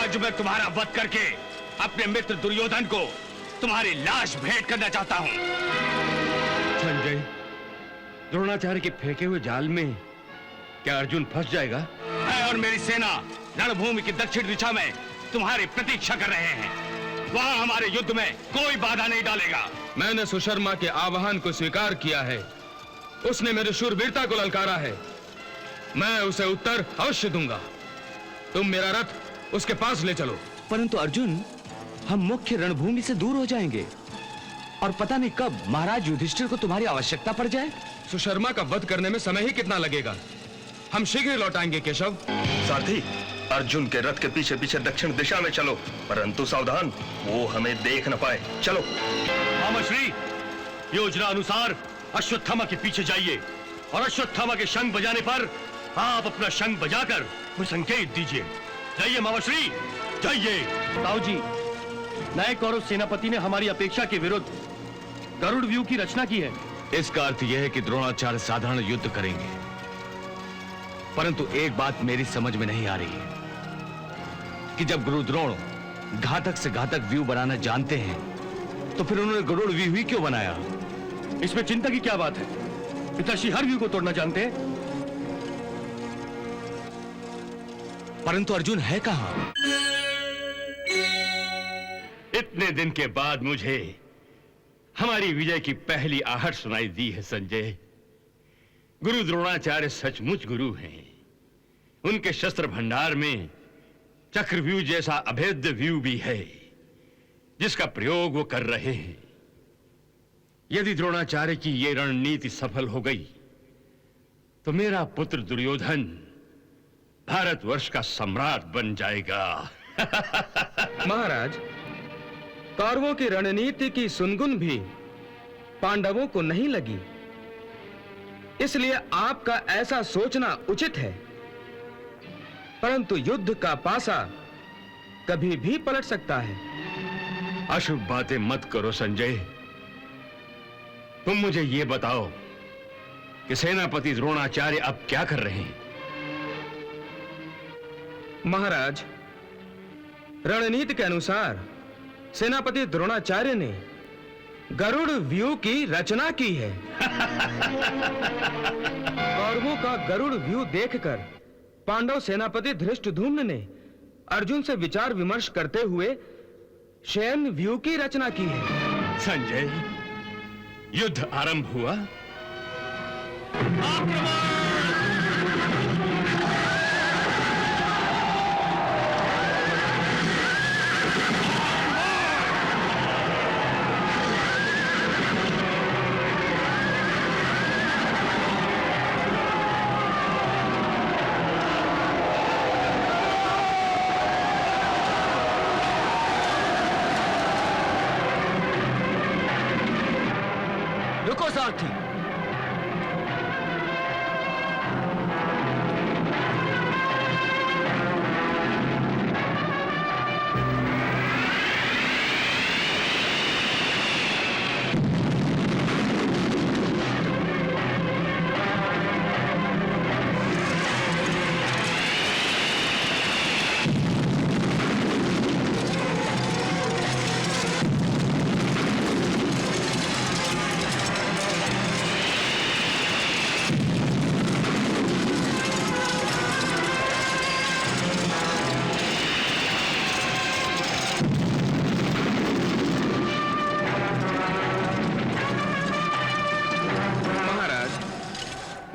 आज मैं तुम्हारा वध करके अपने मित्र दुर्योधन को तुम्हारी लाश भेंट करना चाहता हूं। संजय, द्रोणाचार्य के फेंके हुए जाल में क्या अर्जुन फंस जाएगा? मैं और मेरी सेना रणभूमि की दक्षिण दिशा में तुम्हारी प्रतीक्षा कर रहे हैं। वहां हमारे युद्ध में कोई बाधा नहीं डालेगा। मैंने सुशर्मा के आह्वान को स्वीकार किया है। उसने मेरी शूरवीरता को ललकारा है। मैं उसे उत्तर अवश्य दूंगा। तुम मेरा रथ उसके पास ले चलो। परंतु अर्जुन, हम मुख्य रणभूमि से दूर हो जाएंगे और पता नहीं कब महाराज युधिष्ठिर को तुम्हारी आवश्यकता पड़ जाए। सुशर्मा का वध करने में समय ही कितना लगेगा? हम शीघ्र लौट आएंगे केशव। सारथी, अर्जुन के रथ के पीछे पीछे दक्षिण दिशा में चलो, परंतु सावधान, वो हमें देख न पाए। चलो। मामाश्री, योजना अनुसार अश्वत्थामा के पीछे जाइए और अश्वत्थामा के शंख बजाने पर आप अपना शंख बजाकर मुझे संकेत दीजिए। जाइए मामाश्री, जाइए। ताऊ जी, नए कौरव सेनापति ने हमारी अपेक्षा के विरुद्ध गरुड़ व्यूह की रचना की है। इसका अर्थ यह है कि द्रोणाचार्य साधारण युद्ध करेंगे। परंतु एक बात मेरी समझ में नहीं आ रही है कि जब गुरु द्रोण घातक से घातक व्यू बनाना जानते हैं तो फिर उन्होंने गरुड़ व्यूह ही क्यों बनाया? इसमें चिंता की क्या बात है? पिताश्री हर व्यू को तोड़ना जानते हैं। परंतु अर्जुन है कहां? इतने दिन के बाद मुझे हमारी विजय की पहली आहट सुनाई दी है संजय। गुरु द्रोणाचार्य सचमुच गुरु हैं। उनके शस्त्र भंडार में चक्रव्यूह जैसा अभेद्य व्यू भी है जिसका प्रयोग वो कर रहे हैं। यदि द्रोणाचार्य की ये रणनीति सफल हो गई तो मेरा पुत्र दुर्योधन भारतवर्ष का सम्राट बन जाएगा। महाराज, कौरवों की रणनीति की सुनगुन भी पांडवों को नहीं लगी, इसलिए आपका ऐसा सोचना उचित है। परंतु युद्ध का पासा कभी भी पलट सकता है। अशुभ बातें मत करो संजय। तुम मुझे यह बताओ कि सेनापति द्रोणाचार्य अब क्या कर रहे हैं? महाराज, रणनीति के अनुसार सेनापति द्रोणाचार्य ने गरुड़ व्यूह की रचना की है। कौरवों का गरुड़ व्यूह देखकर पांडव सेनापति धृष्टद्युम्न ने अर्जुन से विचार विमर्श करते हुए शयन व्यूह की रचना की है। संजय, युद्ध आरंभ हुआ। रुको सारथी।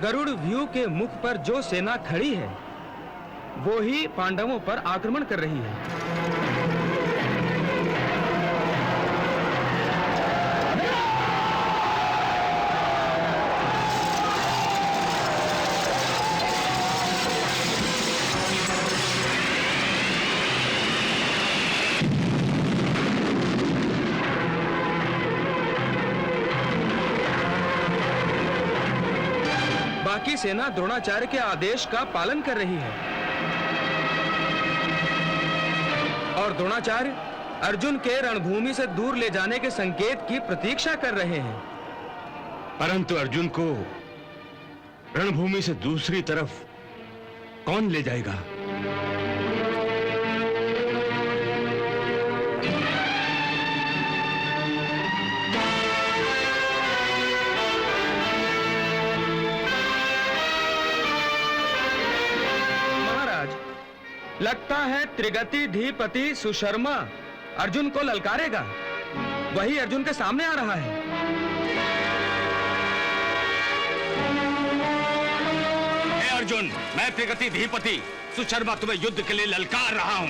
गरुड़ व्यूह के मुख पर जो सेना खड़ी है वो ही पांडवों पर आक्रमण कर रही है। बाकी सेना द्रोणाचार्य के आदेश का पालन कर रही है और द्रोणाचार्य अर्जुन के रणभूमि से दूर ले जाने के संकेत की प्रतीक्षा कर रहे हैं। परंतु अर्जुन को रणभूमि से दूसरी तरफ कौन ले जाएगा? लगता है त्रिगति धीपति सुशर्मा अर्जुन को ललकारेगा। वही अर्जुन के सामने आ रहा है। हे अर्जुन, मैं त्रिगति धीपति सुशर्मा तुम्हें युद्ध के लिए ललकार रहा हूं।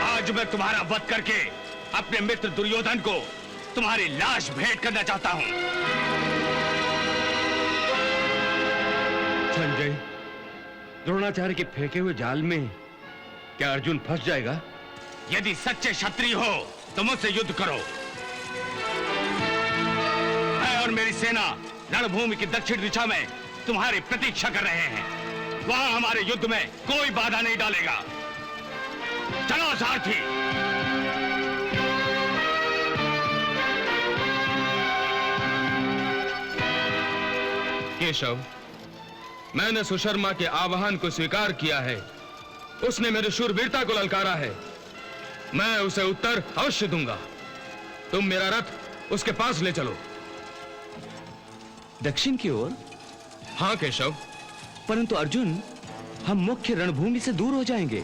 आज मैं तुम्हारा वध करके अपने मित्र दुर्योधन को तुम्हारी लाश भेंट करना चाहता हूं। संजय, द्रोणाचार्य के फेंके हुए जाल में क्या अर्जुन फंस जाएगा? यदि सच्चे क्षत्रिय हो तो मुझसे युद्ध करो। मैं और मेरी सेना रणभूमि की दक्षिण दिशा में तुम्हारी प्रतीक्षा कर रहे हैं। वहां हमारे युद्ध में कोई बाधा नहीं डालेगा। चलो सारथी। केशव, मैंने सुशर्मा के आह्वान को स्वीकार किया है। उसने मेरी शूरवीरता को ललकारा है। मैं उसे उत्तर अवश्य दूंगा। तुम मेरा रथ उसके पास ले चलो। दक्षिण की ओर? हाँ केशव। परंतु अर्जुन, हम मुख्य रणभूमि से दूर हो जाएंगे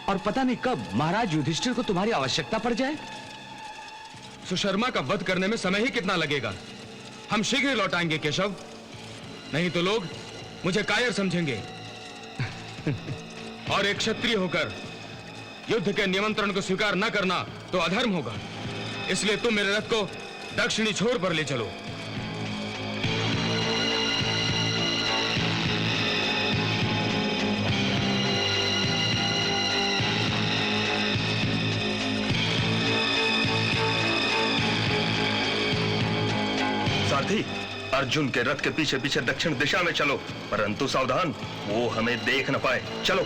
और पता नहीं कब महाराज युधिष्ठिर को तुम्हारी आवश्यकता पड़ जाए। सुशर्मा का वध करने में समय ही कितना लगेगा। हम शीघ्र लौट आएंगे केशव। नहीं तो लोग मुझे कायर समझेंगे और एक क्षत्रिय होकर युद्ध के निमंत्रण को स्वीकार न करना तो अधर्म होगा। इसलिए तुम मेरे रथ को दक्षिणी छोर पर ले चलो। सारथी, अर्जुन के रथ के पीछे पीछे दक्षिण दिशा में चलो, परंतु सावधान, वो हमें देख न पाए। चलो।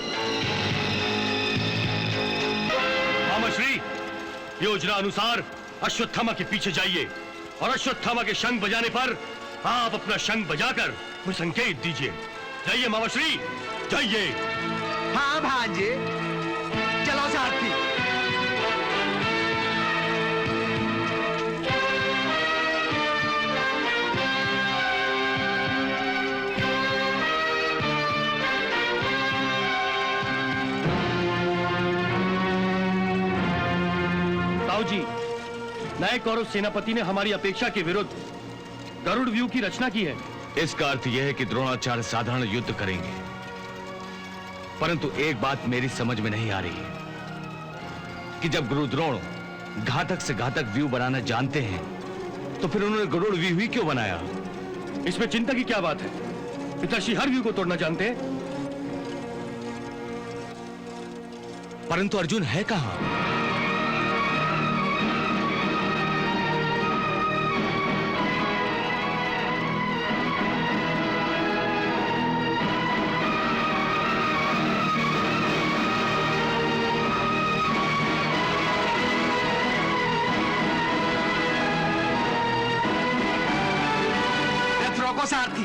मामाश्री, योजना अनुसार अश्वत्थामा के पीछे जाइए और अश्वत्थामा के शंख बजाने पर आप अपना शंख बजाकर मुझे संकेत दीजिए। जाइए मामाश्री, जाइए। हाँ भांजे, चलो सारथी। जी, नए कौरव सेनापति ने हमारी अपेक्षा के विरुद्ध गरुड़ व्यूह की रचना की है। इसका अर्थ यह है कि द्रोणाचार्य साधारण युद्ध करेंगे। परंतु एक बात मेरी समझ में नहीं आ रही है कि जब गुरु द्रोण घातक से घातक व्यूह बनाना जानते हैं तो फिर उन्होंने गरुड़ व्यूह ही क्यों बनाया? इसमें चिंता की क्या बात है? पिताश्री हर व्यूह को तोड़ना जानते हैं। परंतु अर्जुन है कहां? सारथी,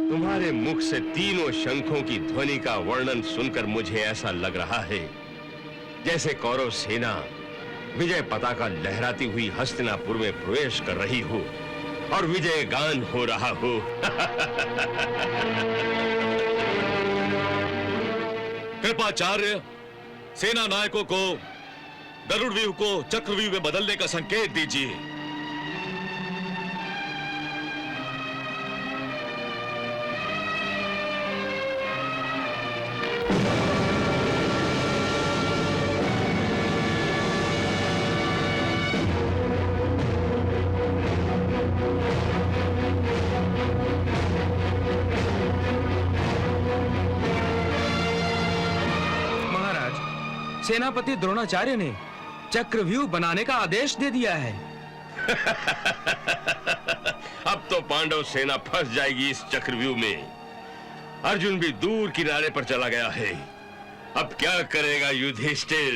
तुम्हारे मुख से तीनों शंखों की ध्वनि का वर्णन सुनकर मुझे ऐसा लग रहा है जैसे कौरव सेना विजय पताका लहराती हुई हस्तिनापुर में प्रवेश कर रही हो और विजय गान हो रहा हो। कृपाचार्य, सेना नायकों को गरुड़व्यूह को चक्रव्यूह में बदलने का संकेत दीजिए। सेनापति द्रोणाचार्य ने चक्रव्यूह बनाने का आदेश दे दिया है। अब तो पांडव सेना फंस जाएगी इस चक्रव्यूह में। अर्जुन भी दूर किनारे पर चला गया है। अब क्या करेगा युधिष्ठिर?